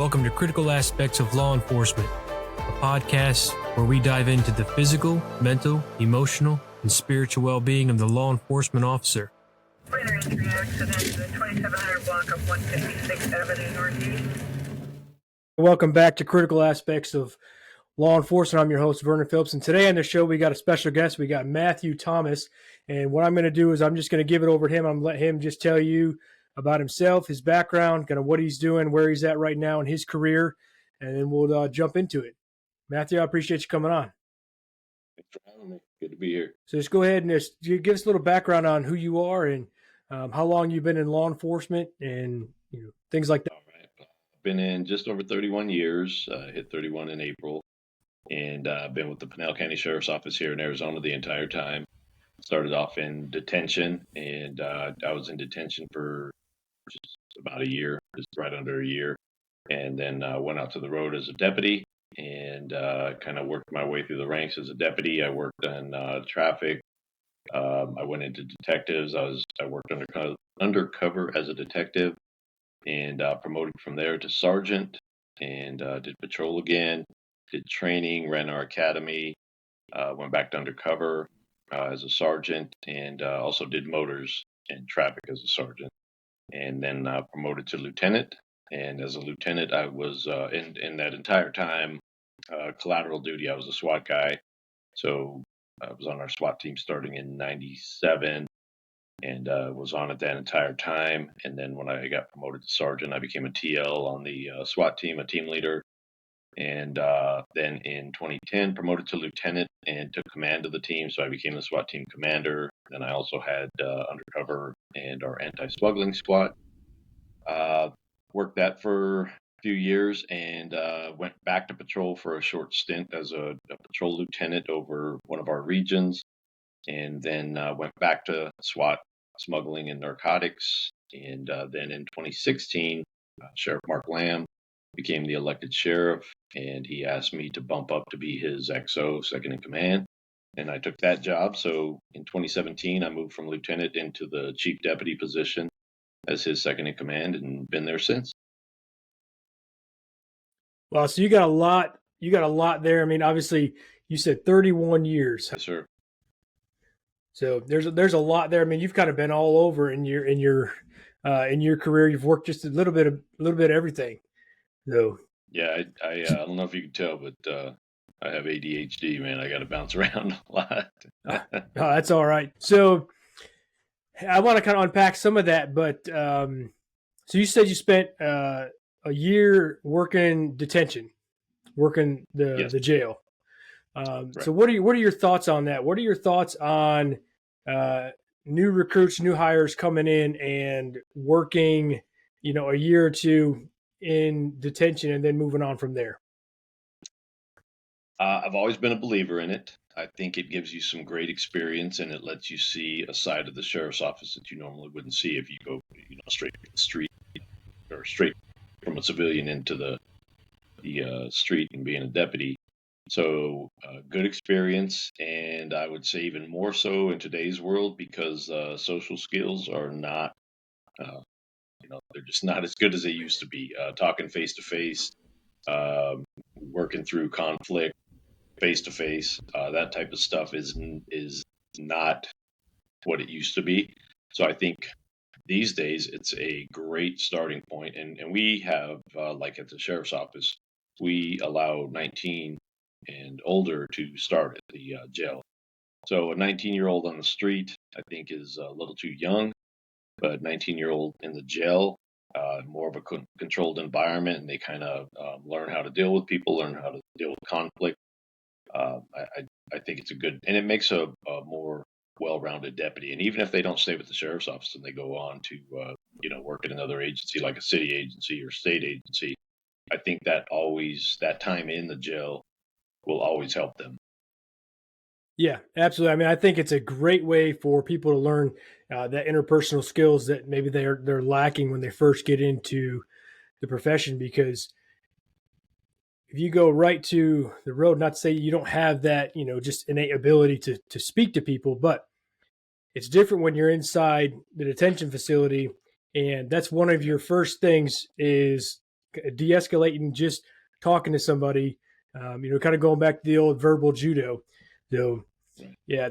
Welcome to Critical Aspects of Law Enforcement, a podcast where we dive into the physical, mental, emotional, and spiritual well-being of the law enforcement officer. Minor injury accident in the 2700 block of 156th Avenue Northeast. Welcome back to Critical Aspects of Law Enforcement. I'm your host, Vernon Phillips, and today on the show we got a special guest. We got Matthew Thomas, and what I'm going to do is I'm just going to give it over to him. I'm going to let him just tell you about himself, his background, kind of what he's doing, where he's at right now in his career, and then we'll jump into it. Matthew, I appreciate you coming on. Thanks for having me. Good to be here. So just go ahead and just give us a little background on who you are and how long you've been in law enforcement and things like that. All right. I've been in just over 31 years. Hit 31 in April, and I've been with the Pinal County Sheriff's Office here in Arizona the entire time. Started off in detention, and I was in detention for just about a year, just right under a year, and then went out to the road as a deputy and kind of worked my way through the ranks as a deputy. I worked on traffic. I went into detectives. I worked undercover as a detective and promoted from there to sergeant and did patrol again, did training, ran our academy, went back to undercover as a sergeant, and also did motors and traffic as a sergeant, and then promoted to lieutenant. And as a lieutenant, I was in that entire time collateral duty. I was a SWAT guy, so I was on our SWAT team starting in '97, and was on it that entire time. And then when I got promoted to sergeant, I became a TL on the SWAT team, a team leader. And then in 2010, promoted to lieutenant and took command of the team. So I became the SWAT team commander. Then I also had undercover and our anti-smuggling squad. Worked that for a few years and went back to patrol for a short stint as a patrol lieutenant over one of our regions. And then went back to SWAT, smuggling and narcotics. And then in 2016, Sheriff Mark Lamb became the elected sheriff, and he asked me to bump up to be his XO, second in command, and I took that job. So in 2017, I moved from lieutenant into the chief deputy position as his second in command, and been there since. Well, so you got a lot there. I mean, obviously, you said 31 years. Yes, sir. So there's a lot there. I mean, you've kind of been all over in your career. You've worked just a little bit of everything. So yeah, I don't know if you can tell, but I have ADHD, man. I got to bounce around a lot. No, that's all right. So I want to kind of unpack some of that, but so you said you spent a year working detention, working the jail. Right. So what are your thoughts on that? What are your thoughts on new recruits, new hires coming in and working, a year or two in detention and then moving on from there? I've always been a believer in it. I think it gives you some great experience, and it lets you see a side of the sheriff's office that you normally wouldn't see if you go, straight to the street or straight from a civilian into the street and being a deputy. So good experience, and I would say even more so in today's world because social skills are not, they're just not as good as they used to be. Talking face to face, working through conflict face to face, that type of stuff is not what it used to be. So I think these days it's a great starting point, and we have like at the sheriff's office, we allow 19 and older to start at the jail. So a 19-year-old on the street, I think, is a little too young, but 19-year-old in the jail, more of a controlled environment, and they kind of learn how to deal with people, learn how to deal with conflict. I think it's a good, and it makes a more well-rounded deputy. And even if they don't stay with the sheriff's office and they go on to, work at another agency like a city agency or state agency, I think that time in the jail will always help them. Yeah, absolutely. I mean, I think it's a great way for people to learn that interpersonal skills that maybe they're lacking when they first get into the profession. Because if you go right to the road, not to say you don't have that, just innate ability to speak to people, but it's different when you're inside the detention facility, and that's one of your first things is de-escalating, just talking to somebody, kind of going back to the old verbal judo. So yeah,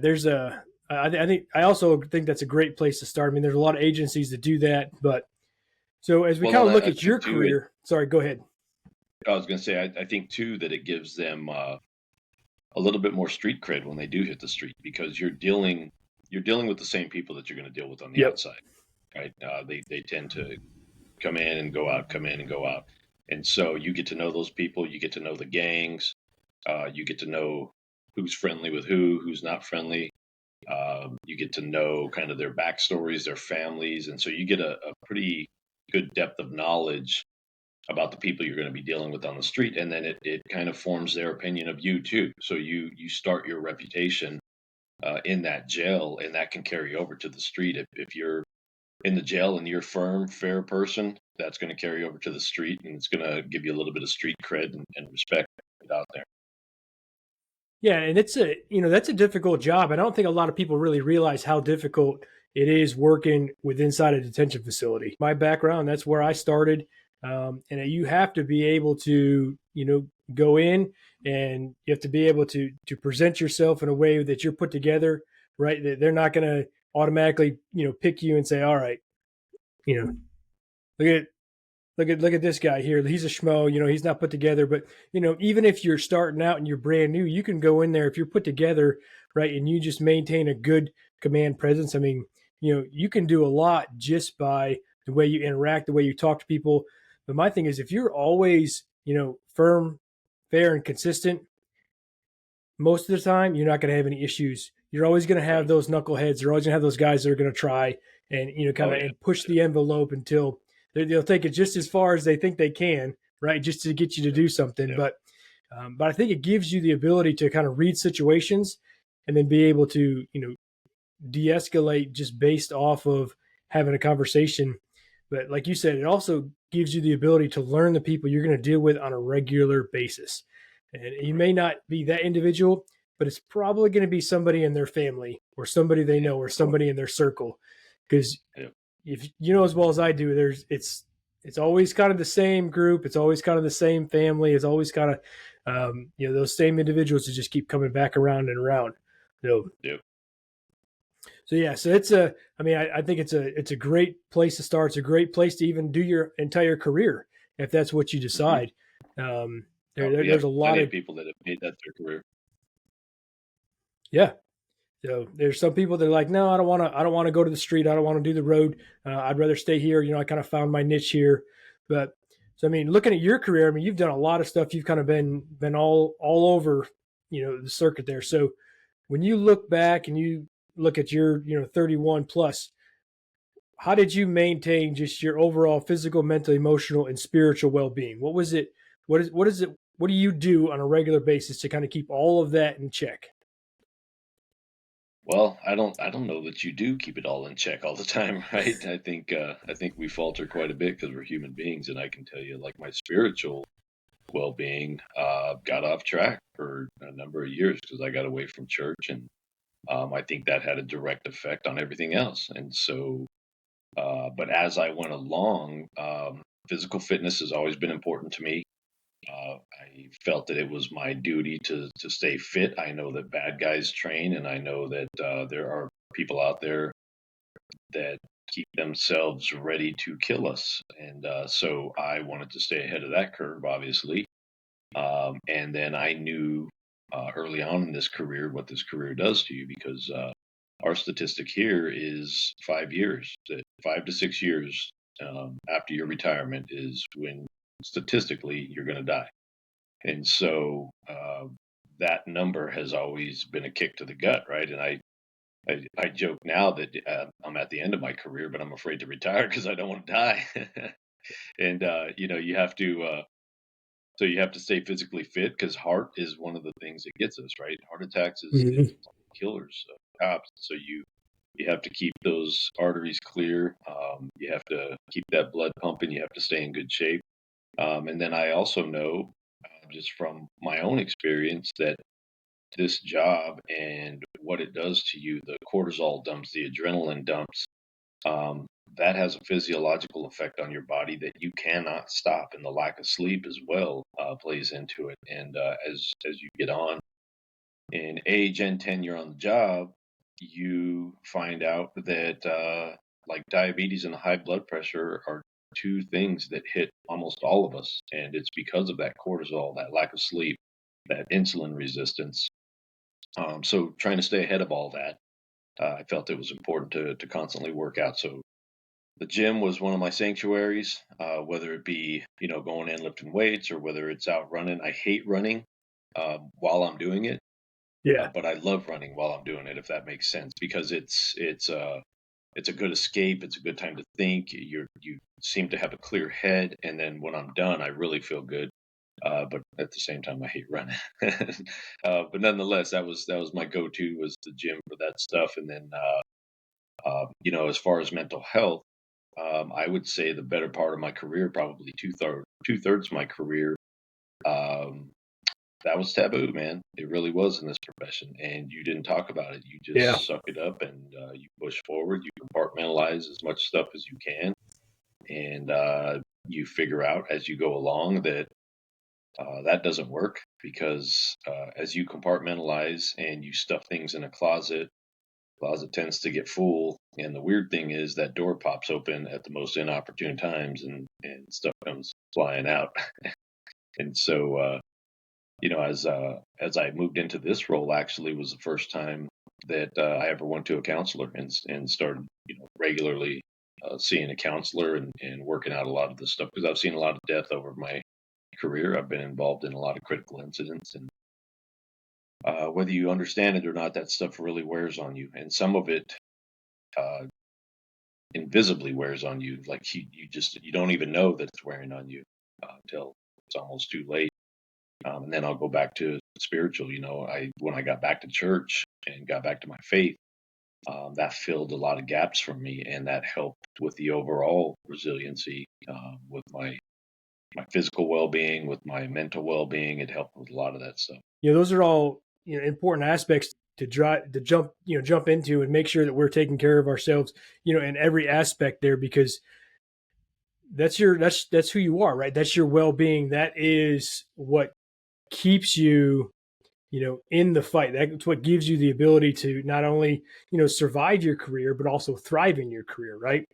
I think I also think that's a great place to start. I mean, there's a lot of agencies that do that, but so as we Well, kind of and look I at your think too, career, sorry, go ahead. I was going to say, I think too that it gives them a little bit more street cred when they do hit the street, because you're dealing with the same people that you're going to deal with on the Yep. outside, right? They tend to come in and go out, come in and go out, and so you get to know those people. You get to know the gangs. You get to know who's friendly with who's not friendly. You get to know kind of their backstories, their families, and so you get a pretty good depth of knowledge about the people you're going to be dealing with on the street, and then it kind of forms their opinion of you too. So you start your reputation in that jail, and that can carry over to the street. If you're in the jail and you're firm, fair person, that's going to carry over to the street, and it's going to give you a little bit of street cred and respect out there. Yeah, and that's a difficult job. I don't think a lot of people really realize how difficult it is working with inside a detention facility. My background, that's where I started, and you have to be able to, go in, and you have to be able to present yourself in a way that you're put together, right? That they're not going to automatically, pick you and say, all right, you know, look at look at this guy here. He's a schmo. He's not put together. But even if you're starting out and you're brand new, you can go in there if you're put together, right, and you just maintain a good command presence. I mean, you can do a lot just by the way you interact, the way you talk to people. But my thing is, if you're always, firm, fair, and consistent, most of the time you're not going to have any issues. You're always going to have Right. those knuckleheads. You're always going to have those guys that are going to try and kind Oh of yeah. and push the envelope until they'll take it just as far as they think they can, right? Just to get you to do something. Yeah. But I think it gives you the ability to kind of read situations and then be able to de-escalate just based off of having a conversation. But like you said, it also gives you the ability to learn the people you're going to deal with on a regular basis. And you Right. may not be that individual, but it's probably going to be somebody in their family or somebody they Yeah. know or Of course. somebody in their circle. Because Yeah. if you know as well as I do, it's always kind of the same group. It's always kind of the same family. It's always kind of those same individuals that just keep coming back around and around. So Yeah. so yeah, so it's a. I mean, I think it's a great place to start. It's a great place to even do your entire career if that's what you Hmm. decide. Um, Oh, we there's have a lot plenty of of people that have made that their career. yeah. So there's some people that are like, no, I don't want to go to the street. I don't want to do the road. I'd rather stay here. I kind of found my niche here. But so I mean, looking at your career, I mean, you've done a lot of stuff. You've kind of been all over, the circuit there. So when you look back and you look at your 31 plus, how did you maintain just your overall physical, mental, emotional, and spiritual well-being? What was it? What is it? What do you do on a regular basis to kind of keep all of that in check? Well, I don't know that you do keep it all in check all the time, right? I think we falter quite a bit because we're human beings, and I can tell you, like my spiritual well-being got off track for a number of years because I got away from church, and I think that had a direct effect on everything else. And so, but as I went along, physical fitness has always been important to me. I felt that it was my duty to stay fit. I know that bad guys train, and I know that there are people out there that keep themselves ready to kill us. And so I wanted to stay ahead of that curve, obviously. And then I knew early on in this career what this career does to you, because our statistic here is 5 years, that 5 to 6 years after your retirement is when statistically you're going to die. And so that number has always been a kick to the gut, right? And I joke now that I'm at the end of my career, but I'm afraid to retire because I don't want to die. And you have to so you have to stay physically fit, because heart is one of the things that gets us, right. Heart attacks is Mhm. killers of cops. So you have to keep those arteries clear. You have to keep that blood pumping. You have to stay in good shape. And then I also know, just from my own experience, that this job and what it does to you, the cortisol dumps, the adrenaline dumps, that has a physiological effect on your body that you cannot stop, and the lack of sleep as well plays into it. And as you get on in age and tenure on the job, you find out that like diabetes and high blood pressure are two things that hit almost all of us, and it's because of that cortisol, that lack of sleep, that insulin resistance. So trying to stay ahead of all that, I felt it was important to constantly work out. So the gym was one of my sanctuaries, whether it be, going in lifting weights or whether it's out running. I hate running while I'm doing it, Yeah. but I love running while I'm doing it, if that makes sense, because it's a good escape. It's a good time to think. You seem to have a clear head, and then when I'm done, I really feel good. But at the same time, I hate running. But nonetheless, that was my go-to, was the gym for that stuff. And then, as far as mental health, I would say the better part of my career, probably two thirds of my career, um, that was taboo, man. It really was in this profession, and you didn't talk about it. You Yeah. just suck it up, and you push forward. You compartmentalize as much stuff as you can, and you figure out as you go along that that doesn't work, because as you compartmentalize and you stuff things in a closet tends to get full. And the weird thing is that door pops open at the most inopportune times, and stuff comes flying out. And so, as I moved into this role, actually was the first time that I ever went to a counselor, and started, regularly seeing a counselor, and working out a lot of this stuff, because I've seen a lot of death over my career. I've been involved in a lot of critical incidents, and whether you understand it or not, that stuff really wears on you, and some of it uh, invisibly wears on you. Like you don't even know that it's wearing on you until it's almost too late. And then I'll go back to spiritual. When I got back to church and got back to my faith, that filled a lot of gaps for me, and that helped with the overall resiliency, with my physical well-being, with my mental well-being. It helped with a lot of that stuff. Those are all important aspects to jump into and make sure that we're taking care of ourselves, in every aspect there, because that's who you are, right? That's your well-being. That is what keeps you, in the fight. That's what gives you the ability to not only, survive your career, but also thrive in your career, right?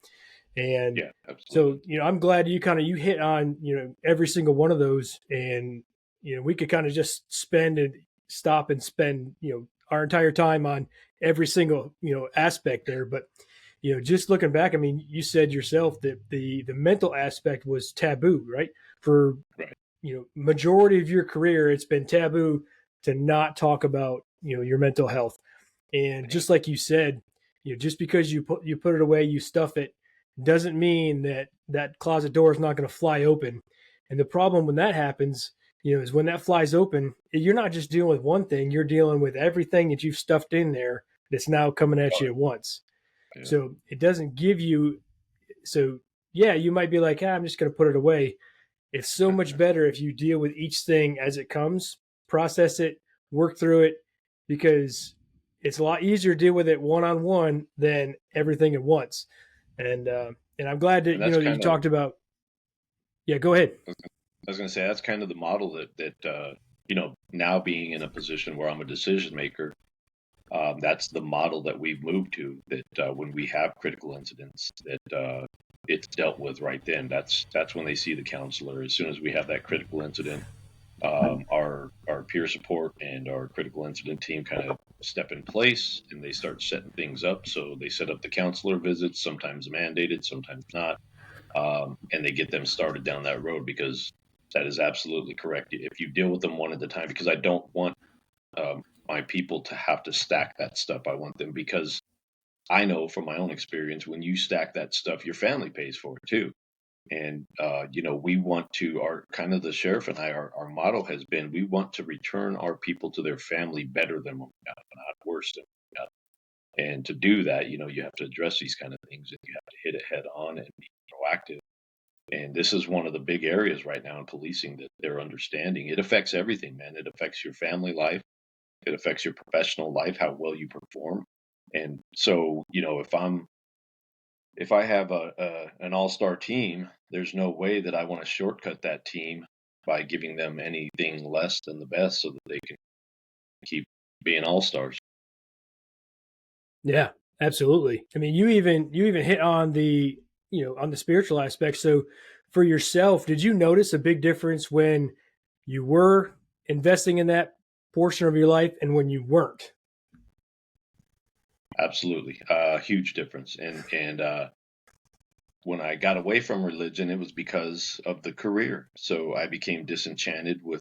And Yeah, so, absolutely. I'm glad you hit on, every single one of those. And, we could kind of just spend and stop and spend, our entire time on every single, aspect there. But, just looking back, I mean, you said yourself that the mental aspect was taboo, right? For, Right. majority of your career, it's been taboo to not talk about, your mental health. And Yeah. just like you said, just because you put it away, you stuff it, doesn't mean that that closet door is not going to fly open. And the problem when that happens, is when that flies open, you're not just dealing with one thing, you're dealing with everything that you've stuffed in there that's now coming at Oh, you at once. yeah. So it doesn't give you, so yeah, you might be like, I'm just going to put it away. It's so much better if you deal with each thing as it comes, process it, work through it, because it's a lot easier to deal with it one on one than everything at once. And I'm glad that And that's that you kind of talked about. Yeah, go ahead. I was going to say, that's kind of the model that now being in a position where I'm a decision maker, that's the model that we've moved to. That when we have critical incidents, that it's dealt with right then. That's when they see the counselor. As soon as we have that critical incident, our peer support and our critical incident team kind of step in place, and they start setting things up. So they set up the counselor visits, sometimes mandated, sometimes not, and they get them started down that road, because that is absolutely correct. If you deal with them one at a time, because I don't want my people to have to stack that stuff. I want them, because I know from my own experience, when you stack that stuff, your family pays for it too. And we want to, our kind of, the sheriff and I, our motto has been, we want to return our people to their family better than when we got them, not worse than we got them. And to do that, you have to address these kind of things, and you have to hit it head on and be proactive. And this is one of the big areas right now in policing that they're understanding. It affects everything, man. It affects your family life. It affects your professional life, how well you perform. And so, if I'm if I have an all-star team, there's no way that I want to shortcut that team by giving them anything less than the best so that they can keep being all-stars. Yeah, absolutely. I mean, you even hit on the on the spiritual aspect. So for yourself, did you notice a big difference when you were investing in that portion of your life and when you weren't? Absolutely, huge difference. And when I got away from religion, it was because of the career. So I became disenchanted with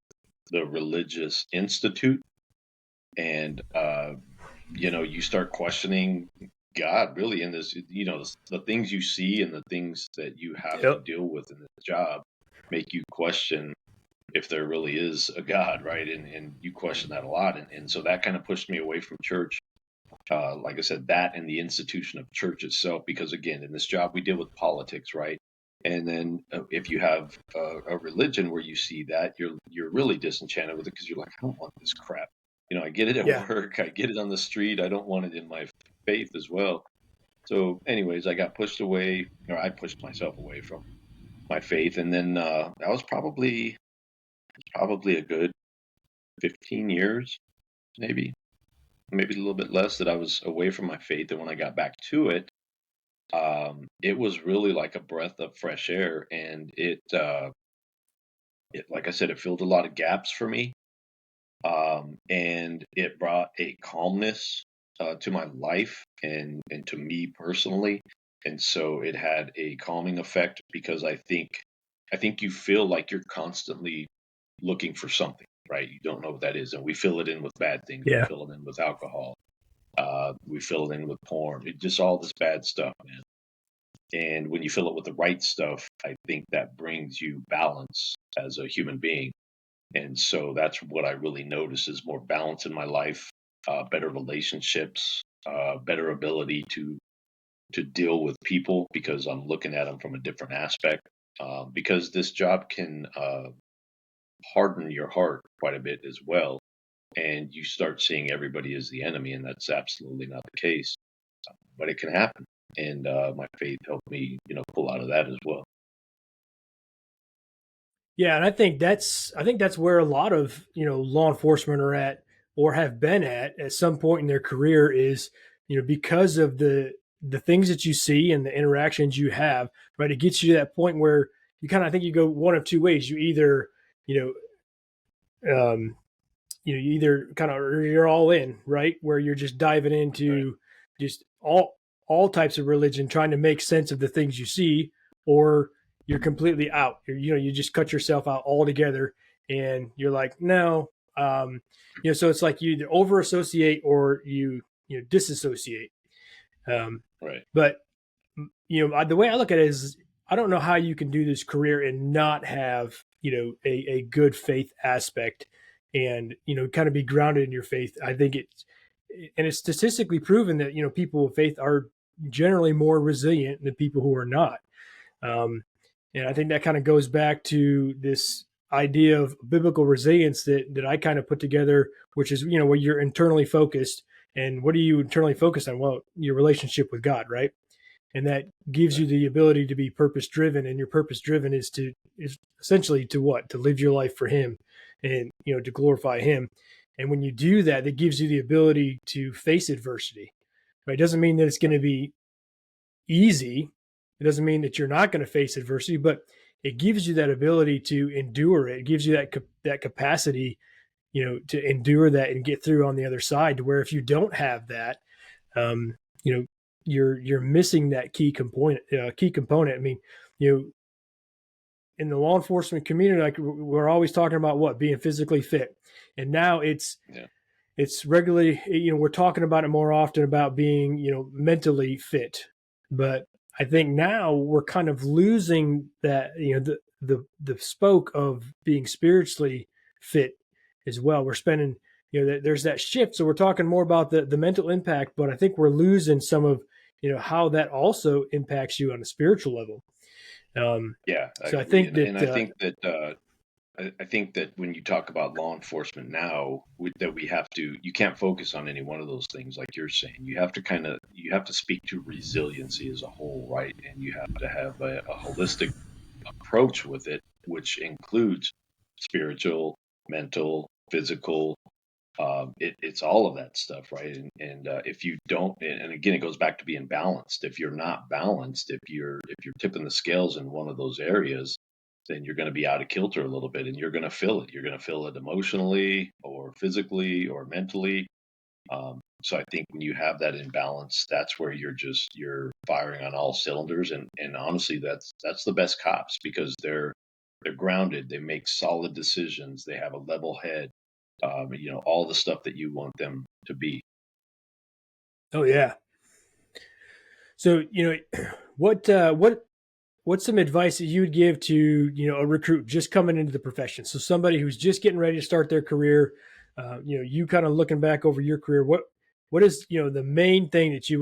the religious institute, and you start questioning God really in this. The things you see and the things that you have to Yep. deal with in this job make you question if there really is a God, right? And you question that a lot, and so that kind of pushed me away from church. Like I said, that and the institution of church itself, because again, in this job we deal with politics, right? And then if you have a religion where you see that, you're really disenchanted with it because you're like, I don't want this crap. I get it at Yeah. work, I get it on the street, I don't want it in my faith as well. So, anyways, I got pushed away, or I pushed myself away from my faith, and then that was probably a good 15 years, maybe a little bit less that I was away from my faith. And when I got back to it, it was really like a breath of fresh air, and like I said, it filled a lot of gaps for me, and it brought a calmness to my life and to me personally, and so it had a calming effect because I think you feel like you're constantly looking for something, right? You don't know what that is, and we fill it in with bad things. We Yeah. fill it in with alcohol. We fill it in with porn. Just all this bad stuff, man. And when you fill it with the right stuff, I think that brings you balance as a human being. And so that's what I really notice is more balance in my life, better relationships, better ability to deal with people because I'm looking at them from a different aspect. Because this job can harden your heart quite a bit as well, and you start seeing everybody as the enemy, and that's absolutely not the case. But it can happen, and my faith helped me, pull out of that as well. Yeah, and I think that's where a lot of law enforcement are at or have been at some point in their career is because of the things that you see and the interactions you have, right? It gets you to that point where you kind of think you go one of two ways. You either you um, you either kind of you're all in, right, where you're just diving Right. into just all types of religion, trying to make sense of the things you see, or you're completely out. You just cut yourself out altogether, and you're like, no, so it's like you either over associate or you disassociate. Um, Right. but the way I look at it is, I don't know how you can do this career and not have a good faith aspect, and kind of be grounded in your faith. I think it's statistically proven that people with faith are generally more resilient than people who are not. Um, and I think that kind of goes back to this idea of biblical resilience that I kind of put together, which is where you're internally focused. And what are you internally focused on? Well, your relationship with God, right? And that gives you Right. the ability to be purpose driven, and your purpose driven is essentially to what, to live your life for him, and to glorify him. And when you do that, that gives you the ability to face adversity, right? It doesn't mean that it's going to be easy. It doesn't mean that you're not going to face adversity, but it gives you that ability to endure it. It gives you that capacity to endure that and get through on the other side, to where if you don't have that, um, you know, you're missing that key component. I mean, you know, in the law enforcement community, like, we're always talking about what, being physically fit, and now Yeah. it's regularly, we're talking about it more often about being mentally fit. But I think now we're kind of losing that, the spoke of being spiritually fit as well. We're spending, there's that shift, so we're talking more about the mental impact, but I think we're losing some of how that also impacts you on a spiritual level. um Yeah, I so I agree, think and that I think that I think that when you talk about law enforcement now, that you can't focus on any one of those things, like you're saying. You have to speak to resiliency as a whole, right? And you have to have a holistic approach with it, which includes spiritual, mental, physical. It's all of that stuff, right? And if you don't, and again, it goes back to being balanced. If you're not balanced, if you're tipping the scales in one of those areas, then you're going to be out of kilter a little bit, and you're going to feel it. You're going to feel it emotionally, or physically, or mentally. So I think when you have that imbalance, that's where you're firing on all cylinders, and honestly, that's the best cops because they're grounded, they make solid decisions, they have a level head, all the stuff that you want them to be. Oh yeah. So what's some advice that you would give to a recruit just coming into the profession? So somebody who's just getting ready to start their career, you kind of looking back over your career. What is the main thing that you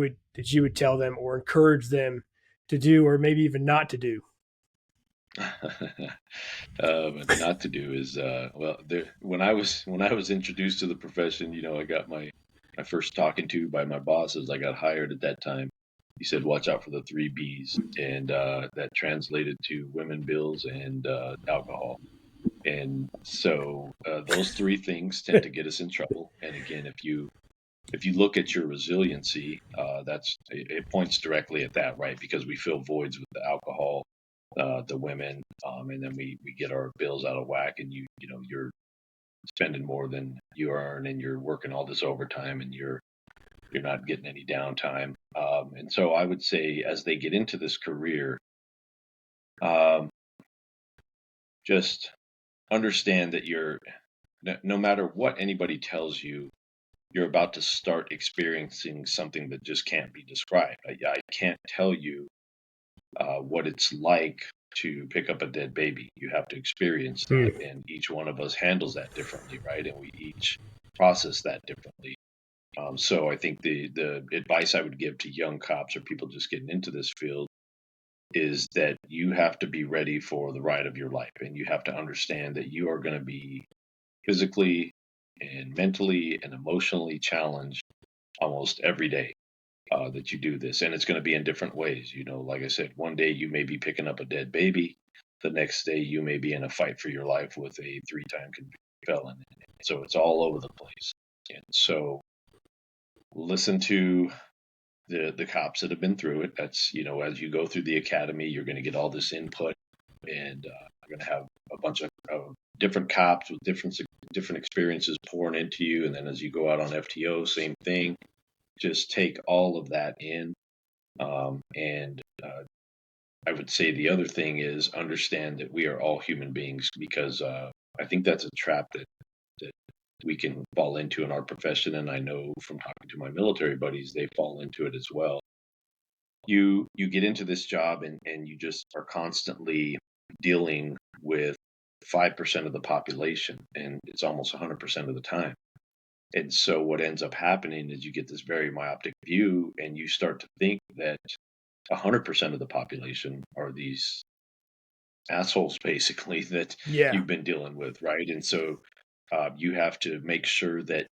would tell them or encourage them to do, or maybe even not to do? Not to do is when I was introduced to the profession, I got my first talking to by my boss as I got hired at that time. He said, "Watch out for the three B's," and that translated to women, bills, and alcohol. And so those three things tend to get us in trouble. And again, if you look at your resiliency, it points directly at that, right? Because we fill voids with the alcohol, the women, and then we get our bills out of whack, and you're spending more than you earn, and you're working all this overtime, and you're not getting any downtime. And so I would say as they get into this career, um, just understand that no matter what anybody tells you, you're about to start experiencing something that just can't be described. I can't tell you what it's like to pick up a dead baby. You have to experience Hmm. that, and each one of us handles that differently, right? And we each process that differently. So I think the advice I would give to young cops or people just getting into this field is that you have to be ready for the ride of your life, and you have to understand that you are going to be physically and mentally and emotionally challenged almost every day that you do this. And it's going to be in different ways. Like I said, one day you may be picking up a dead baby. The next day you may be in a fight for your life with a three-time convicted felon. So it's all over the place. And so listen to the cops that have been through it. That's, as you go through the academy, you're going to get all this input, and you're going to have a bunch of different cops with different experiences pouring into you. And then as you go out on FTO, same thing. Just take all of that in. And I would say the other thing is understand that we are all human beings, because I think that's a trap that we can fall into in our profession. And I know from talking to my military buddies, they fall into it as well. You get into this job, and you just are constantly dealing with 5% of the population, and it's almost 100% of the time. And so what ends up happening is you get this very myopic view, and you start to think that 100% of the population are these assholes, basically, that Yeah. you've been dealing with, right? And so you have to make sure that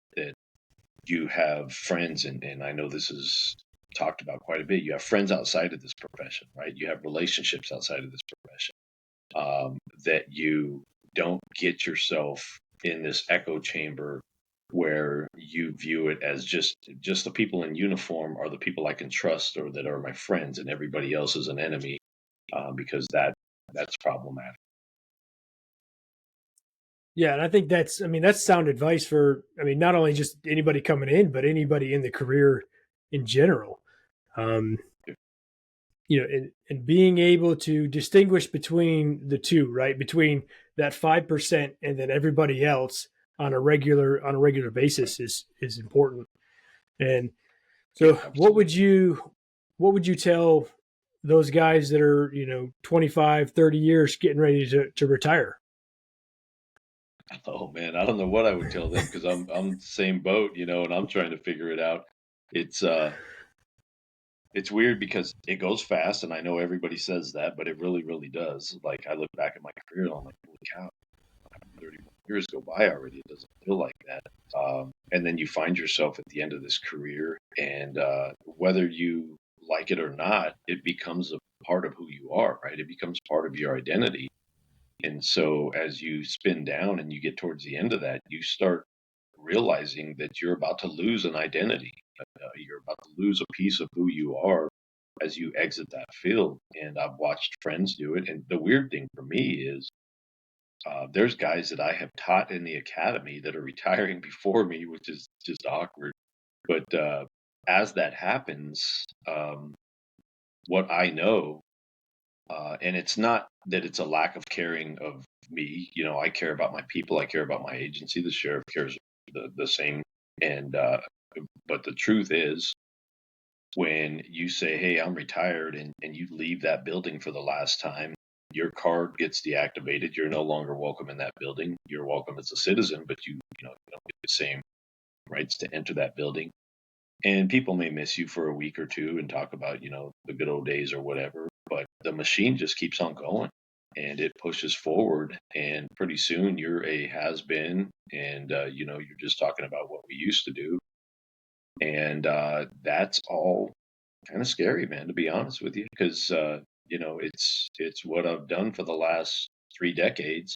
you have friends, and I know this is talked about quite a bit. You have friends outside of this profession, right? You have relationships outside of this profession, that you don't get yourself in this echo chamber where you view it as just the people in uniform are the people I can trust or that are my friends, and everybody else is an enemy, because that's problematic. Yeah, and I think that's sound advice for, not only just anybody coming in, but anybody in the career in general. Um, and being able to distinguish between the two, right? Between that 5% and then everybody else on a regular Right. basis is important. And Yeah, so absolutely. what would you tell those guys that are, 25, 30 years getting ready to retire? Oh man, I don't know what I would tell them, because I'm the same boat, and I'm trying to figure it out. It's it's weird because it goes fast, and I know everybody says that, but it really, really does. Like I look back at my career, and I'm like, holy cow, years go by already. It doesn't feel like that. And then you find yourself at the end of this career, and whether you like it or not, it becomes a part of who you are, right? It becomes part of your identity. And so as you spin down and you get towards the end of that, you start realizing that you're about to lose an identity. You're about to lose a piece of who you are as you exit that field. And I've watched friends do it. And the weird thing for me is there's guys that I have taught in the academy that are retiring before me, which is just awkward. But as that happens, what I know, and it's not that it's a lack of caring of me. You know, I care about my people. I care about my agency. The sheriff cares the same. And but the truth is, when you say, "Hey, I'm retired," and you leave that building for the last time, your card gets deactivated. You're no longer welcome in that building. You're welcome as a citizen, but you don't get the same rights to enter that building. And people may miss you for a week or two and talk about, the good old days or whatever, but the machine just keeps on going and it pushes forward. And pretty soon you're a has been, and, you're just talking about what we used to do. And that's all kind of scary, man, to be honest with you, because, it's what I've done for the last 3 decades,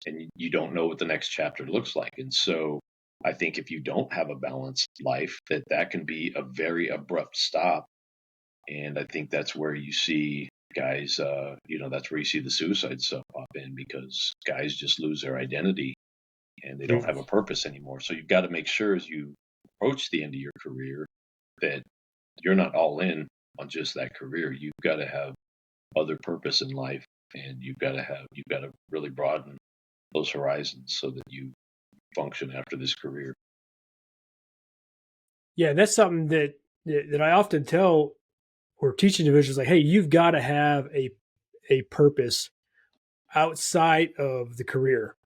and you don't know what the next chapter looks like. And so I think if you don't have a balanced life, that can be a very abrupt stop. And I think that's where you see guys, that's where you see the suicide stuff pop in, because guys just lose their identity and they don't have a purpose anymore. So you've got to make sure as you approach the end of your career that you're not all in on just that career. You've got to have other purpose in life, and you've got to really broaden those horizons so that you function after this career. Yeah, that's something that I often tell or teach individuals, like, hey, you've got to have a purpose outside of the career,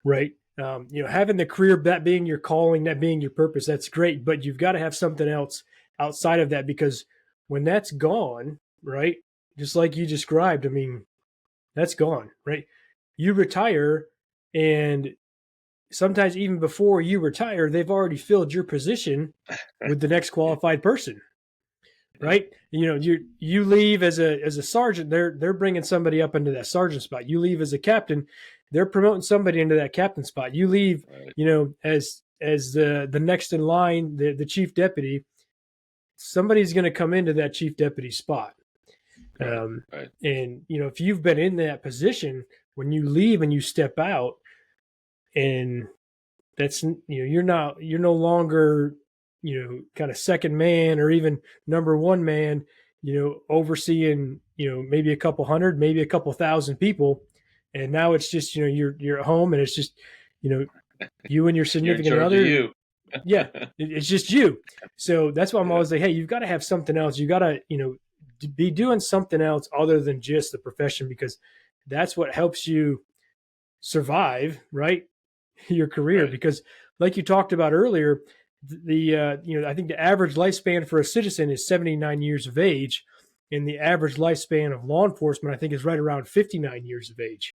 right? Having the career, that being your calling, that being your purpose, that's great, but you've got to have something else outside of that, because when that's gone, right, just like you described, I mean, that's gone, right? You retire, and sometimes even before you retire, they've already filled your position with the next qualified person, right? You leave as a sergeant, they're bringing somebody up into that sergeant spot. You leave as a captain, they're promoting somebody into that captain spot. You leave, Right. as the next in line, the chief deputy, somebody's going to come into that chief deputy spot. Right. And if you've been in that position, when you leave and you step out, and that's, you're no longer, kind of second man or even number one man, overseeing, maybe a couple hundred, maybe a couple thousand people. And now it's just, you're at home, and it's just, you and your You're in significant charge of other. you. Yeah, it's just you. So that's why I'm always like, hey, you've got to have something else. You got to, be doing something else other than just the profession, because that's what helps you survive, right? Your career. Right. Because like you talked about earlier, I think the average lifespan for a citizen is 79 years of age, and the average lifespan of law enforcement, I think, is right around 59 years of age.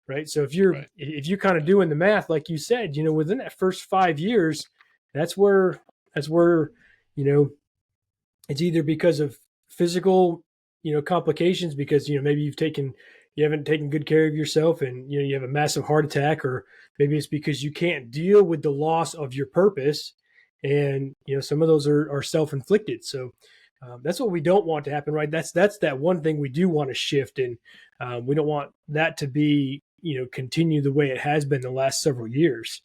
Right. So if Right. you're kind of doing the math, like you said, within that first 5 years, that's where, you know, it's either because of physical, complications, because, maybe you haven't taken good care of yourself, and, you have a massive heart attack, or maybe it's because you can't deal with the loss of your purpose. And, some of those are self-inflicted. So that's what we don't want to happen, right? That's that one thing we do want to shift. And we don't want that to be, continue the way it has been the last several years.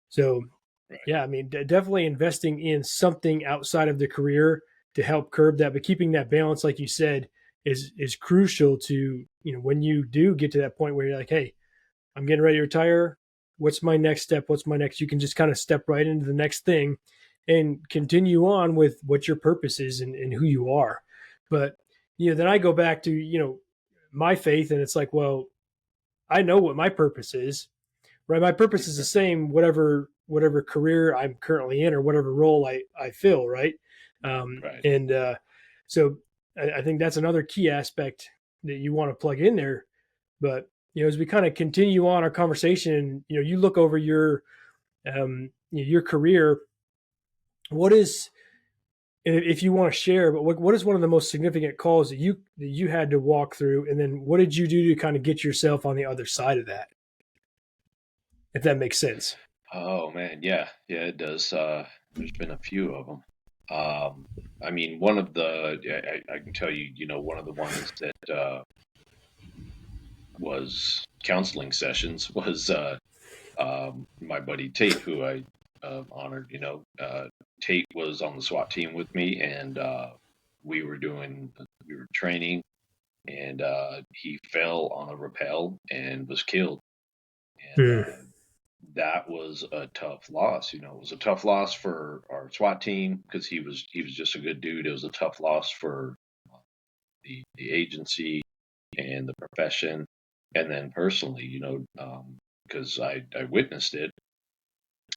So, Right. yeah, I mean, definitely investing in something outside of the career to help curb that, but keeping that balance, like you said, is crucial to, when you do get to that point where you're like, hey, I'm getting ready to retire. What's my next step? What's my next? You can just kind of step right into the next thing and continue on with what your purpose is, and who you are. But, then I go back to, my faith, and it's like, well, I know what my purpose is, right? My purpose is the same, whatever career I'm currently in, or whatever role I fill, right? Right. And so I think that's another key aspect that you want to plug in there. But as we kind of continue on our conversation, you look over your career. What is, if you want to share, but what is one of the most significant calls that you had to walk through, and then what did you do to kind of get yourself on the other side of that, if that makes sense? Oh man, yeah, yeah, it does. There's been a few of them. I mean, one of the I can tell you, one of the ones that was counseling sessions was my buddy Tate, who I honored. Tate was on the SWAT team with me, and we were training, and he fell on a rappel and was killed. And Hmm. that was a tough loss. It was a tough loss for our SWAT team because he was just a good dude. It was a tough loss for the agency and the profession, and then personally, because I witnessed it,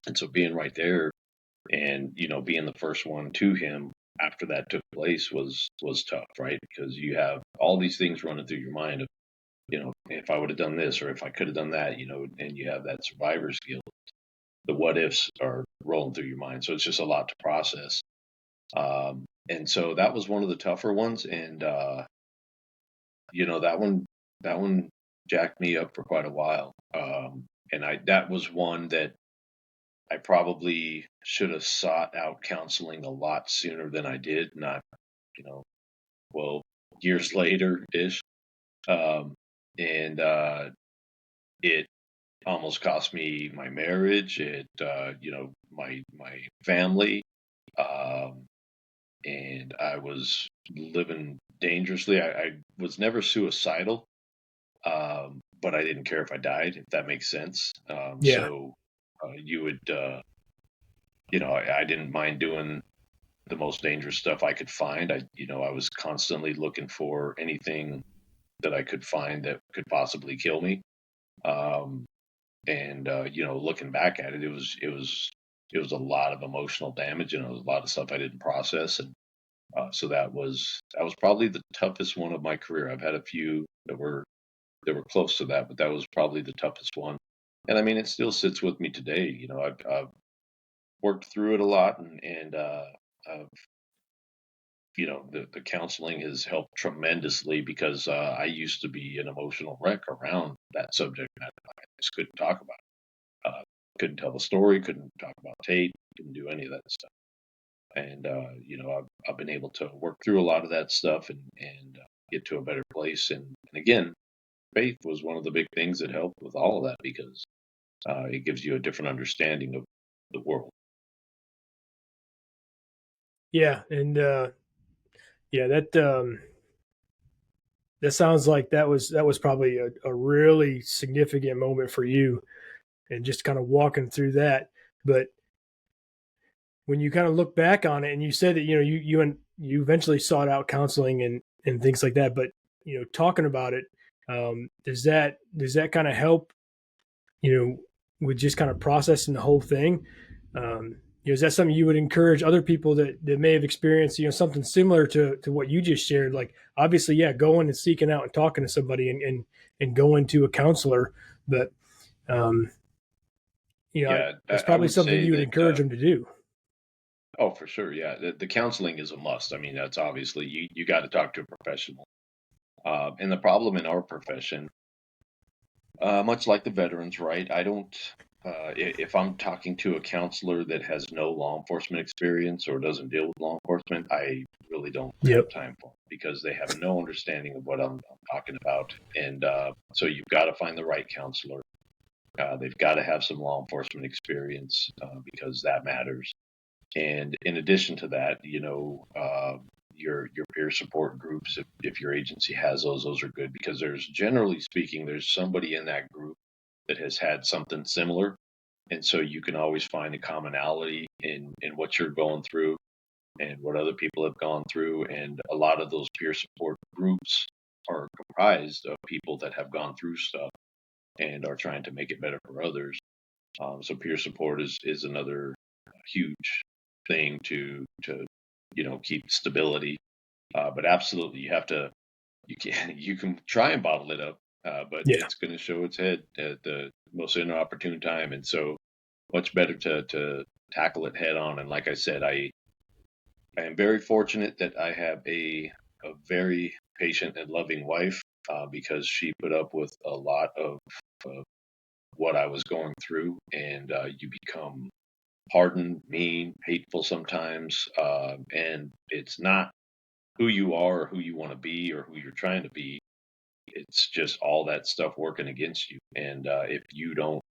and so being right there and being the first one to him after that took place was tough, right? Because you have all these things running through your mind of if I would have done this or if I could have done that, and you have that survivor's guilt. The what ifs are rolling through your mind, so it's just a lot to process. And so that was one of the tougher ones, and that one jacked me up for quite a while. And I that was one that I probably should have sought out counseling a lot sooner than I did. Not, you know, well, years later ish. And it almost cost me my marriage. It, my family. Um, and I was living dangerously. I was never suicidal, but I didn't care if I died, if that makes sense. Yeah. You would, I didn't mind doing the most dangerous stuff I could find. I was constantly looking for anything that I could find that could possibly kill me. Um, and looking back at it, it was a lot of emotional damage, and it was a lot of stuff I didn't process, and so that was probably the toughest one of my career. I've had a few that were close to that, but that was probably the toughest one. And I mean, it still sits with me today. I've worked through it a lot, and I've, the counseling has helped tremendously because I used to be an emotional wreck around that subject matter. I just couldn't talk about it. Couldn't tell the story. Couldn't talk about Tate. Couldn't do any of that stuff. And I've been able to work through a lot of that stuff and get to a better place. And again, faith was one of the big things that helped with all of that because it gives you a different understanding of the world. Yeah, and yeah, that sounds like that was probably a really significant moment for you, and just kind of walking through that. But when you kind of look back on it, and you said that you eventually sought out counseling and things like that, but talking about it, does that kind of help, with just kind of processing the whole thing? Is that something you would encourage other people that may have experienced, something similar to what you just shared? Like, obviously, yeah, going and seeking out and talking to somebody and going to a counselor, but um, Yeah, that's I probably would something say you would that. encourage them to do. Oh, for sure. Yeah, the counseling is a must. I mean, that's obviously you got to talk to a professional. And the problem in our profession, much like the veterans, right? I don't. If I'm talking to a counselor that has no law enforcement experience or doesn't deal with law enforcement, I really don't have Yep. time for them because they have no understanding of what I'm talking about. And so you've got to find the right counselor. They've got to have some law enforcement experience because that matters. And in addition to that, your peer support groups, if your agency has those are good because there's generally speaking, there's somebody in that group that has had something similar, and so you can always find a commonality in what you're going through and what other people have gone through. And a lot of those peer support groups are comprised of people that have gone through stuff and are trying to make it better for others. So peer support is another huge thing to keep stability. But absolutely, you have to you can you can try and bottle it up. but Yeah. it's going to show its head at the most inopportune time. And so much better to tackle it head on. And like I said, I am very fortunate that I have a very patient and loving wife, because she put up with a lot of what I was going through. And you become hardened, mean, hateful sometimes. And it's not who you are or who you want to be or who you're trying to be. It's just all that stuff working against you. And if you don't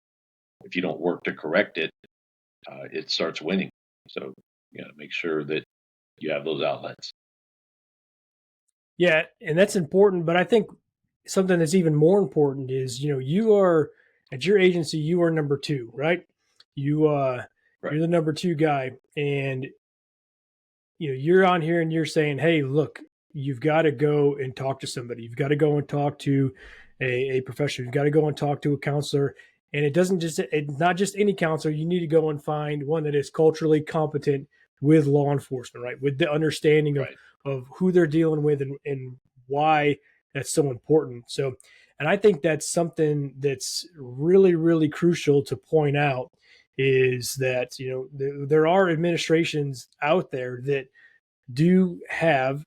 work to correct it, it starts winning. So you got to make sure that you have those outlets. Yeah, and that's important. But I think something that's even more important is, you are at your agency, you are number two, right? You Right. you're the number two guy, and you're on here and you're saying, hey, look, you've got to go and talk to somebody. You've got to go and talk to a professional. You've got to go and talk to a counselor. And it's not just any counselor. You need to go and find one that is culturally competent with law enforcement, right? With the understanding Right. of who they're dealing with and why that's so important. So, and I think that's something that's really, really crucial to point out is that, there are administrations out there that do have,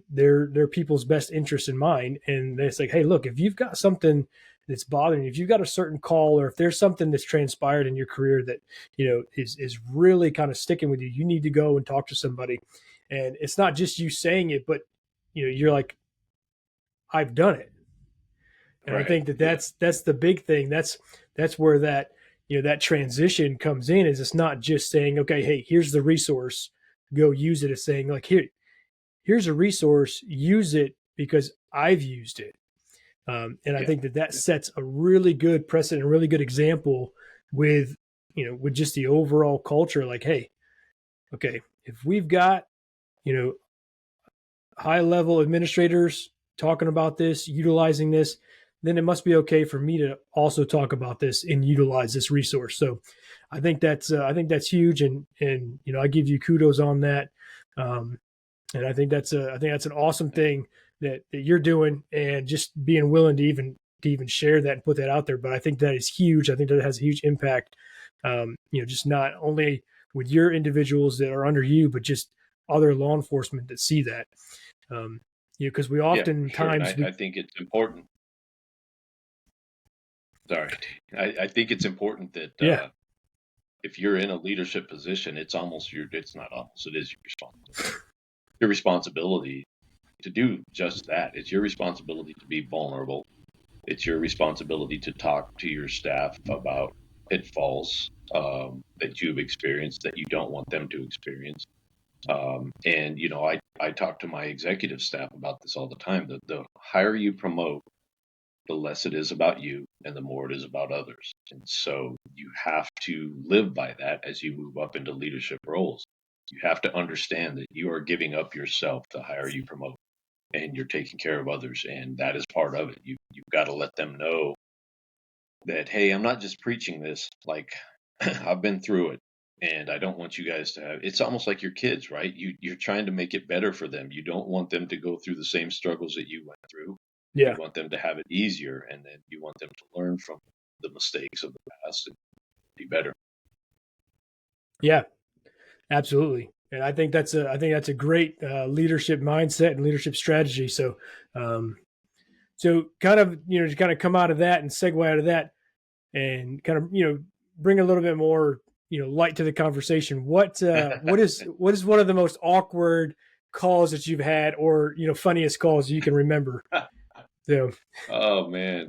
their people's best interest in mind, and it's like, hey, look, if you've got something that's bothering you, if you've got a certain call, or if there's something that's transpired in your career that is really kind of sticking with you, you need to go and talk to somebody. And it's not just you saying it, but you're like, I've done it. And I Right. think that Yeah. that's the big thing. That's where that transition comes in. Is it's not just saying, okay, hey, here's the resource, go use it. It's saying, like, here's a resource, use it because I've used it. And I Yeah. think that Yeah. sets a really good precedent, a really good example with with just the overall culture. Like, hey, okay, if we've got you know high level administrators talking about this, utilizing this, then it must be okay for me to also talk about this and utilize this resource. So I think that's huge, and I give you kudos on that. Um, and I think that's an awesome thing that you're doing, and just being willing to even share that and put that out there. But I think that is huge. I think that has a huge impact. Just not only with your individuals that are under you, but just other law enforcement that see that. Because we Yeah, for sure. And oftentimes I we think it's important. Sorry. I think it's important that yeah if you're in a leadership position, it's not almost, it is your responsibility to do just that. It's your responsibility to be vulnerable. It's your responsibility to talk to your staff about pitfalls that you've experienced that you don't want them to experience. And I talk to my executive staff about this all the time. The higher you promote, the less it is about you and the more it is about others. And so you have to live by that as you move up into leadership roles. You have to understand that you are giving up yourself the higher you promote, and you're taking care of others. And that is part of it. You've got to let them know that, hey, I'm not just preaching this. Like, I've been through it. And I don't want you guys to have. It's almost like your kids, right? You're trying to make it better for them. You don't want them to go through the same struggles that you went through. You yeah want them to have it easier, and then you want them to learn from the mistakes of the past and be better. yeah absolutely. And I think that's a great leadership mindset and leadership strategy. So kind of to kind of come out of that and segue out of that, and kind of bring a little bit more light to the conversation. What is one of the most awkward calls that you've had, or funniest calls you can remember? So Oh man,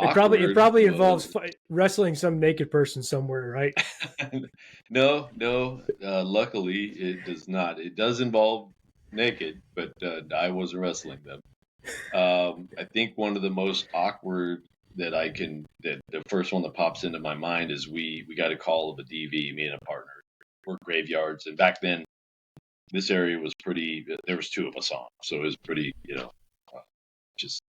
it probably awkward. involves wrestling some naked person somewhere, right? No, no. Luckily, it does not. It does involve naked, but I wasn't wrestling them. I think one of the most awkward that the first one that pops into my mind is we got a call of a DV, me and a partner, work graveyards, and back then this area was pretty. There was two of us on, so it was pretty. Just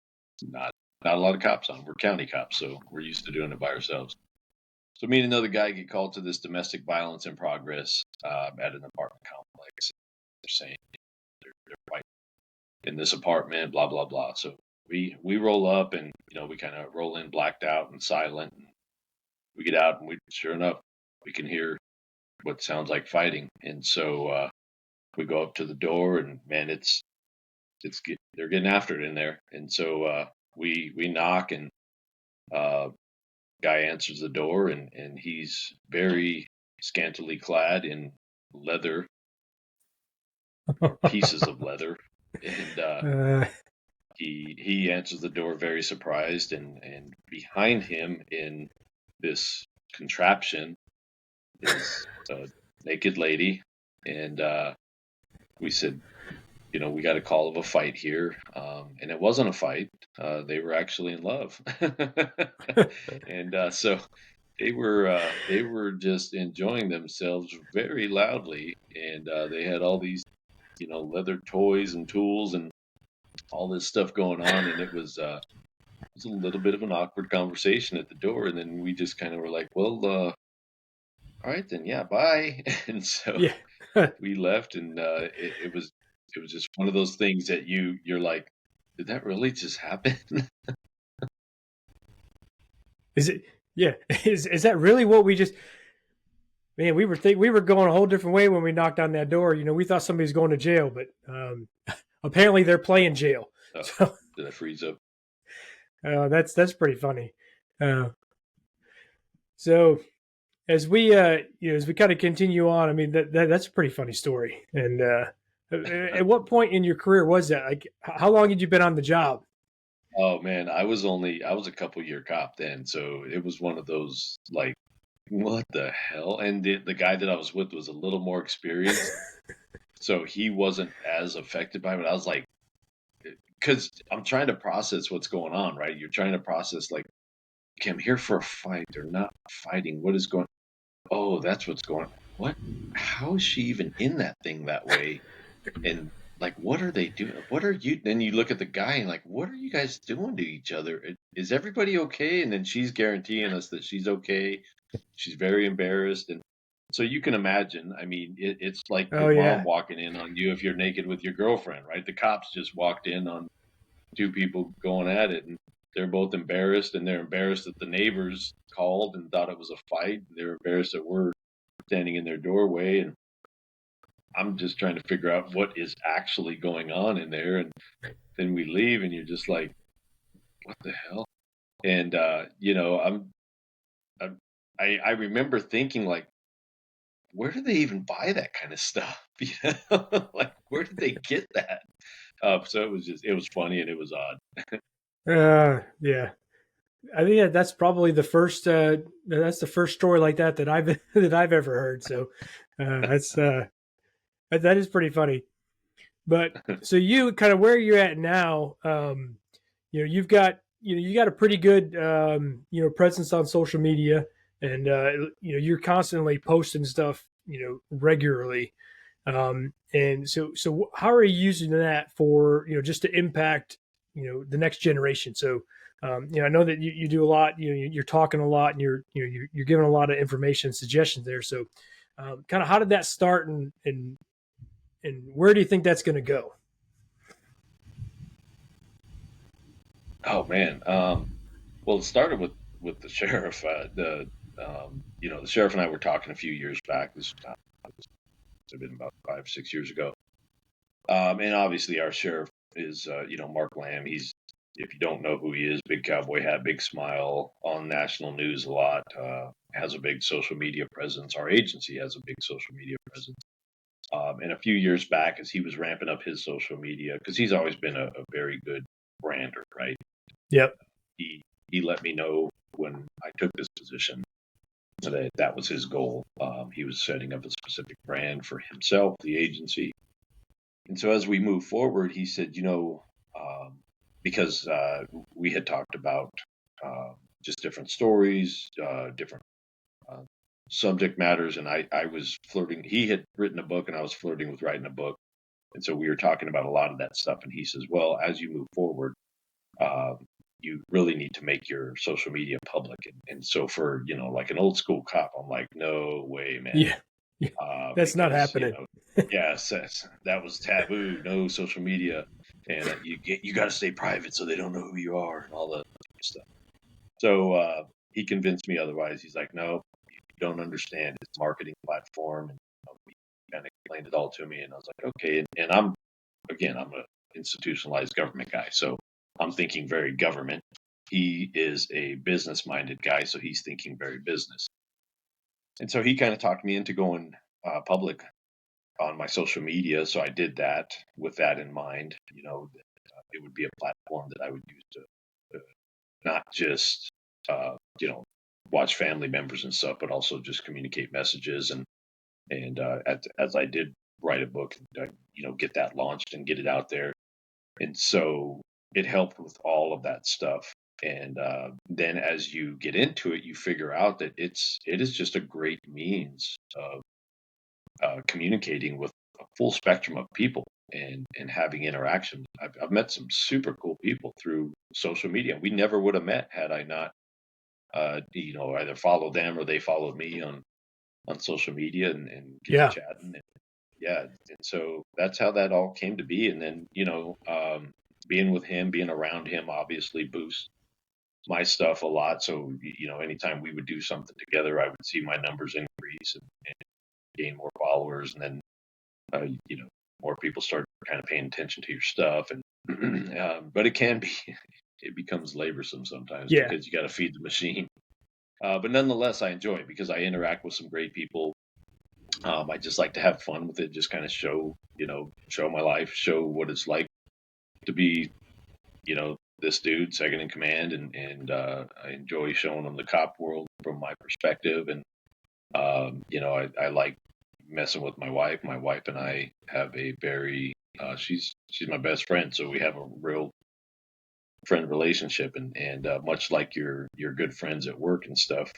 not not a lot of cops on. We're county cops, so we're used to doing it by ourselves. So me and another guy get called to this domestic violence in progress at an apartment complex. They're saying they're fighting in this apartment, blah blah blah. So we roll up, and we kind of roll in blacked out and silent. And we get out, and we sure enough we can hear what sounds like fighting. And so we go up to the door, and man, they're getting after it in there. And so we knock, and uh, guy answers the door, and he's very scantily clad in leather, pieces of leather, and uh, he answers the door very surprised, and behind him in this contraption is a naked lady. And we said, we got a call of a fight here, and it wasn't a fight. They were actually in love, and so they were just enjoying themselves very loudly, and they had all these leather toys and tools and all this stuff going on, and it was a little bit of an awkward conversation at the door, and then we just kind of were like, well, all right then, yeah, bye. And so yeah. we left, and it was just one of those things that you're like, did that really just happen? Is it? Yeah. Is that really what we just? Man, we were going a whole different way when we knocked on that door. We thought somebody was going to jail, but apparently they're playing jail. Oh, So did I freeze up? that's pretty funny. Uh, so as we kind of continue on, I mean that's a pretty funny story. And at what point in your career was that? Like, how long had you been on the job? Oh man, I was a couple year cop then, so it was one of those like, what the hell? And the guy that I was with was a little more experienced, so he wasn't as affected by it. I was like, because I'm trying to process what's going on, right? You're trying to process like, okay, I'm here for a fight. They're not fighting. What is going? Oh, that's what's going. What? How is she even in that thing that way? And like, what are they doing? What are you? Then you look at the guy and like, what are you guys doing to each other? Is everybody okay? And then she's guaranteeing us that she's okay. She's very embarrassed, and so you can imagine. I mean, it's like Oh your mom yeah. walking in on you if you're naked with your girlfriend, right? The cops just walked in on two people going at it, and they're both embarrassed, and they're embarrassed that the neighbors called and thought it was a fight. They're embarrassed that we're standing in their doorway, and I'm just trying to figure out what is actually going on in there. And then we leave, and you're just like, what the hell? And I'm I remember thinking like, where do they even buy that kind of stuff? Like, where did they get that? So it was funny, and it was odd. Yeah. I think that's probably the first. That's the first story like that I've that I've ever heard. So that's that is pretty funny. But so you kind of where you're at now. You've got you got a pretty good presence on social media, and you're constantly posting stuff regularly. And so how are you using that for just to impact the next generation? So I know that you do a lot. You're talking a lot, and you're giving a lot of information and suggestions there. So kind of how did that start, and where do you think that's going to go? Oh man. Well, it started with the sheriff. The sheriff and I were talking a few years back. This must have been about 5, 6 years ago. And obviously, our sheriff is Mark Lamb. He's, if you don't know who he is, big cowboy hat, big smile, on national news a lot. Has a big social media presence. Our agency has a big social media presence. And a few years back, as he was ramping up his social media, because he's always been a very good brander, right? Yep. He let me know when I took this position that was his goal. He was setting up a specific brand for himself, the agency. And so as we move forward, he said, because we had talked about just different stories, different uh, subject matters, and I was flirting. He had written a book, and I was flirting with writing a book. And so we were talking about a lot of that stuff. And he says, well, as you move forward, uh, you really need to make your social media public. And so for, like an old school cop, I'm like, no way, man. Yeah. Yeah. That's not Because, happening. yes, that was taboo, no social media. and you got to stay private so they don't know who you are and all the stuff. So he convinced me otherwise. He's like, no, you don't understand. It's a marketing platform, and he kind of explained it all to me, and I was like, okay. And I'm a institutionalized government guy, so I'm thinking very government. He is a business minded guy, so he's thinking very business. And so he kind of talked me into going public on my social media. So I did that with that in mind. It would be a platform that I would use to not just, watch family members and stuff, but also just communicate messages. As I did write a book, get that launched and get it out there. And so it helped with all of that stuff. And then as you get into it, you figure out that it is just a great means of communicating with a full spectrum of people and having interaction. I've met some super cool people through social media. We never would have met had I not, either followed them or they followed me on social media and get to Yeah. chatting. And yeah, and so that's how that all came to be. And then being with him, being around him, obviously boosts my stuff a lot. So anytime we would do something together, I would see my numbers increase and gain more followers, and then uh, you know, more people start kind of paying attention to your stuff. And but it can be, it becomes laborsome sometimes Yeah. because you got to feed the machine. But nonetheless, I enjoy it because I interact with some great people. I just like to have fun with it, just kind of show my life, show what it's like to be, this dude second in command, and I enjoy showing them the cop world from my perspective. And I like messing with my wife. My wife and I have a very she's my best friend, so we have a real friend relationship, and much like your good friends at work and stuff,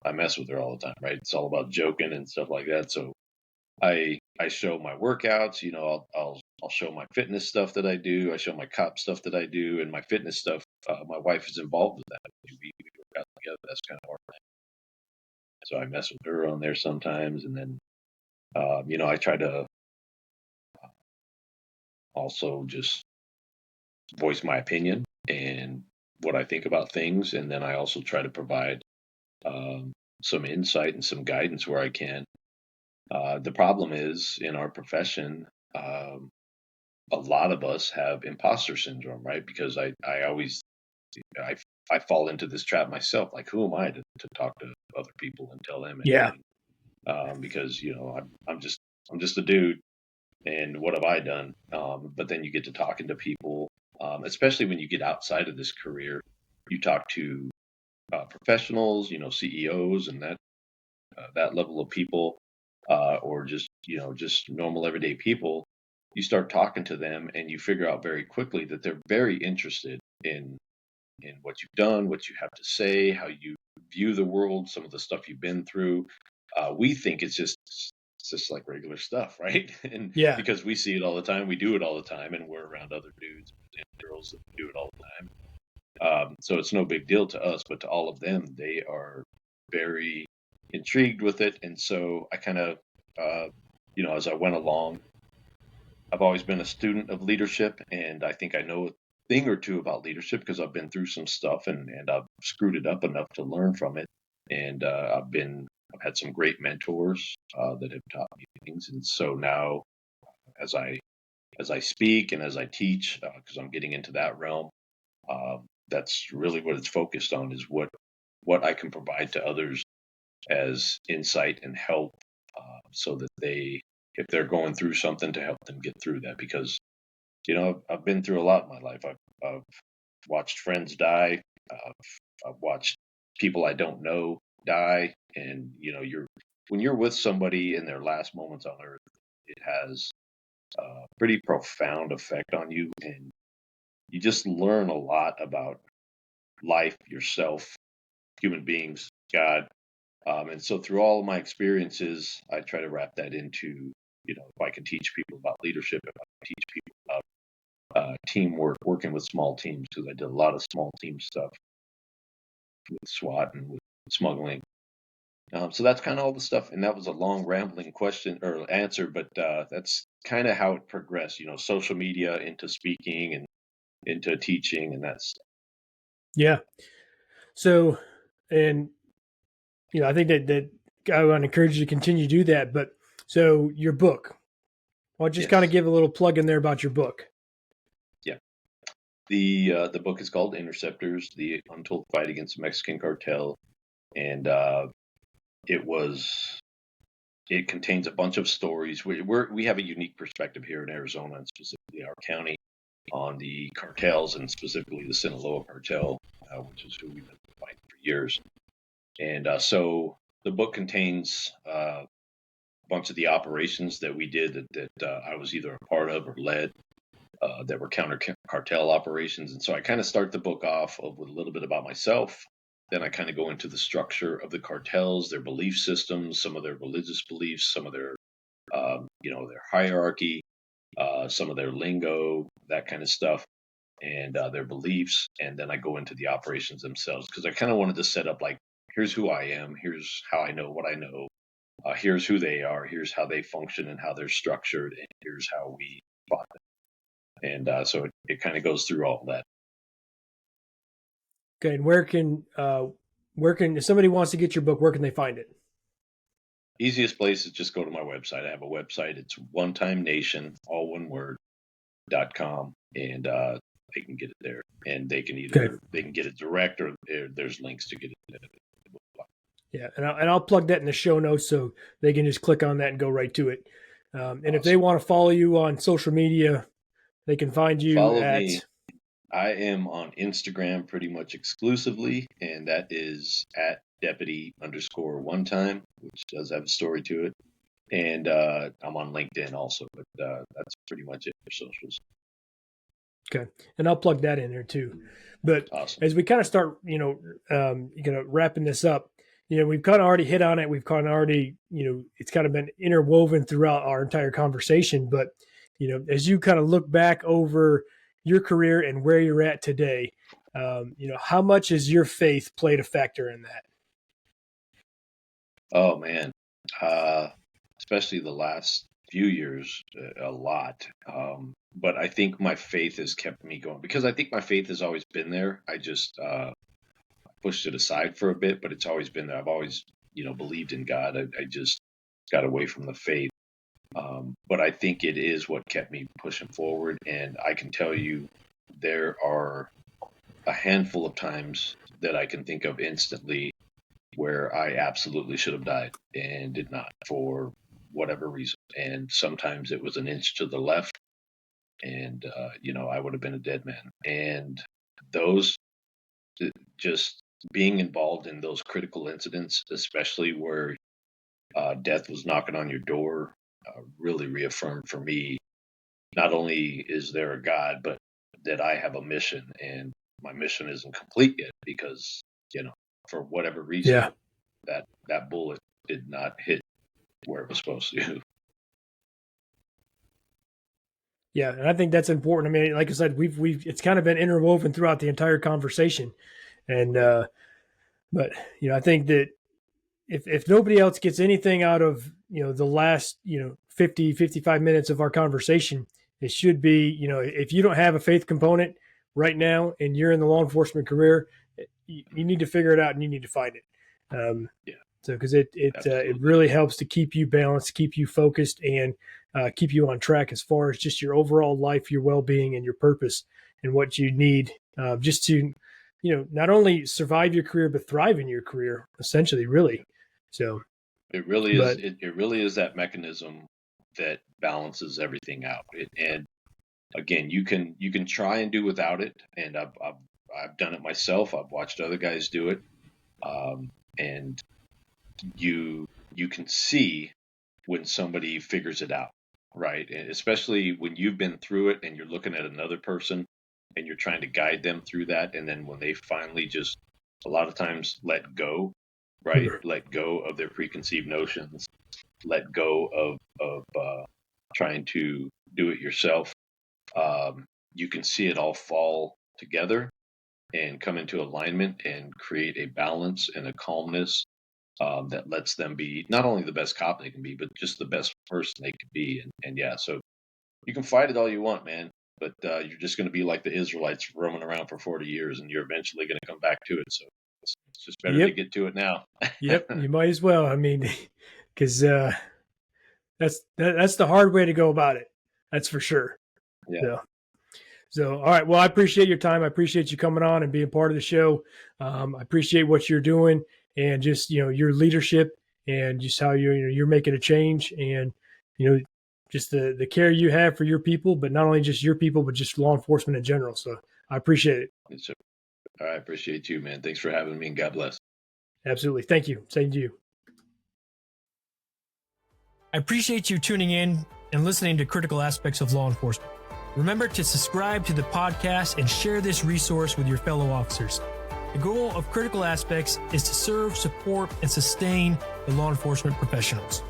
I mess with her all the time, right? It's all about joking and stuff like that. So I show my workouts. I'll show my fitness stuff that I do. I show my cop stuff that I do, and my fitness stuff. My wife is involved with that. We work out together. That's kind of our thing. So I mess with her on there sometimes, and then I try to also just voice my opinion and what I think about things, and then I also try to provide um, some insight and some guidance where I can. The problem is in our profession, a lot of us have imposter syndrome, right? Because I always I I fall into this trap myself. Like, who am I to talk to other people and tell them Yeah. anything? Because I'm just a dude, and what have I done? But then you get to talking to people, especially when you get outside of this career. You talk to professionals, CEOs, and that level of people, or just normal everyday people. You start talking to them, and you figure out very quickly that they're very interested in what you've done, what you have to say, how you view the world, some of the stuff you've been through. We think it's just like regular stuff, right? And Yeah. because we see it all the time, we do it all the time, and we're around other dudes and girls that do it all the time. So it's no big deal to us, but to all of them, they are very intrigued with it. And so I kind of, as I went along, I've always been a student of leadership, and I think I know a thing or two about leadership because I've been through some stuff, and I've screwed it up enough to learn from it. And I've had some great mentors that have taught me things. And so now, as I speak and as I teach, because I'm getting into that realm, that's really what it's focused on, is what I can provide to others as insight and help, so that if they're going through something, to help them get through that. Because I've been through a lot in my life. I've watched friends die. I've watched people I don't know die, and when you're with somebody in their last moments on earth, it has a pretty profound effect on you, and you just learn a lot about life, yourself, human beings, God. And so through all of my experiences, I try to wrap that into, if I can teach people about leadership, if I can teach people about teamwork, working with small teams, because I did a lot of small team stuff with SWAT and with smuggling. So that's kind of all the stuff, and that was a long rambling question or answer, but that's kind of how it progressed. Social media into speaking and into teaching, and that's Yeah. So, and I think that I want to encourage you to continue to do that. But so your book, I'll just kind of yes, give a little plug in there about your book. yeah. The book is called Interceptors: The Untold Fight Against the Mexican Cartel, and it was it contains a bunch of stories. We have a unique perspective here in Arizona, and specifically our county, on the cartels, and specifically the Sinaloa cartel, which is who we've been fighting for years. And so the book contains a bunch of the operations that we did that I was either a part of or led, that were counter cartel operations. And so I kind of start the book off with a little bit about myself. Then I kind of go into the structure of the cartels, their belief systems, some of their religious beliefs, some of their their hierarchy, some of their lingo, that kind of stuff, and their beliefs. And then I go into the operations themselves because I kind of wanted to set up like, here's who I am, here's how I know what I know, here's who they are, here's how they function and how they're structured, and here's how we fought them. And so it kind of goes through all that. Okay. And where can if somebody wants to get your book, where can they find it? Easiest place is just go to my website. I have a website. It's one time nation, all one word, .com, and they can get it there. And they can Okay. get it direct, or there's links to get it. Yeah, and I'll plug that in the show notes so they can just click on that and go right to it. And if they Awesome. want to follow you on social media, they can find you Follow me. at. I am on Instagram pretty much exclusively, and that is at deputy underscore one time, which does have a story to it. And I'm on LinkedIn also, but that's pretty much it for socials. Okay, and I'll plug that in there too. But Awesome. as we kind of start, wrapping this up, we've kind of already hit on it. We've kind of already, it's kind of been interwoven throughout our entire conversation. But as you kind of look back over your career and where you're at today, how much has your faith played a factor in that? Oh man, uh, especially the last few years, a lot. But I think my faith has kept me going because I think my faith has always been there. I just pushed it aside for a bit, but it's always been there. I've always, believed in God. I just got away from the faith. But I think it is what kept me pushing forward. And I can tell you, there are a handful of times that I can think of instantly where I absolutely should have died and did not for whatever reason. And sometimes it was an inch to the left, and I would have been a dead man. And those just being involved in those critical incidents, especially where death was knocking on your door, really reaffirmed for me not only is there a God, but that I have a mission, and my mission isn't complete yet because for whatever reason Yeah. that bullet did not hit where it was supposed to. Yeah, and I think that's important. I mean, like I said, we've it's kind of been interwoven throughout the entire conversation, and Yeah, but I think that if nobody else gets anything out of the last 50-55 minutes of our conversation, it should be if you don't have a faith component right now and you're in the law enforcement career, you need to figure it out and you need to find it. yeah, So because it absolutely. really helps to keep you balanced, keep you focused, and keep you on track as far as just your overall life, your well being, and your purpose, and what you need just to not only survive your career but thrive in your career. Essentially, really. So, It really is. but It really is that mechanism that balances everything out. And again, you can try and do without it, and I've done it myself. I've watched other guys do it, and you can see when somebody figures it out, right? And especially when you've been through it and you're looking at another person and you're trying to guide them through that, and then when they finally just a lot of times let go, right? Let go of their preconceived notions, let go of trying to do it yourself. You can see it all fall together and come into alignment and create a balance and a calmness that lets them be not only the best cop they can be, but just the best person they can be. And yeah, so you can fight it all you want, man, but you're just going to be like the Israelites roaming around for 40 years, and you're eventually going to come back to it. So it's just better to Yep. get to it now. Yep. You might as well. I mean, because that's the hard way to go about it. That's for sure. Yeah. So, all right. Well, I appreciate your time. I appreciate you coming on and being part of the show. I appreciate what you're doing and just, your leadership and just how you're making a change and, just the care you have for your people, but not only just your people, but just law enforcement in general. So I appreciate it. Yes, sir. I appreciate you, man. Thanks for having me, and God bless. Absolutely. Thank you. Same to you. I appreciate you tuning in and listening to Critical Aspects of Law Enforcement. Remember to subscribe to the podcast and share this resource with your fellow officers. The goal of Critical Aspects is to serve, support, and sustain the law enforcement professionals.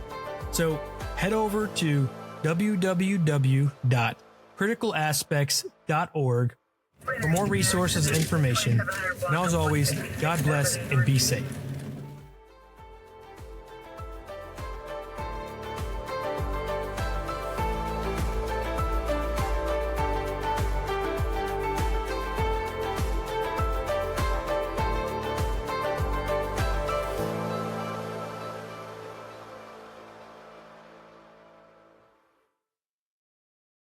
So head over to www.criticalaspects.org for more resources and information. And as always, God bless and be safe.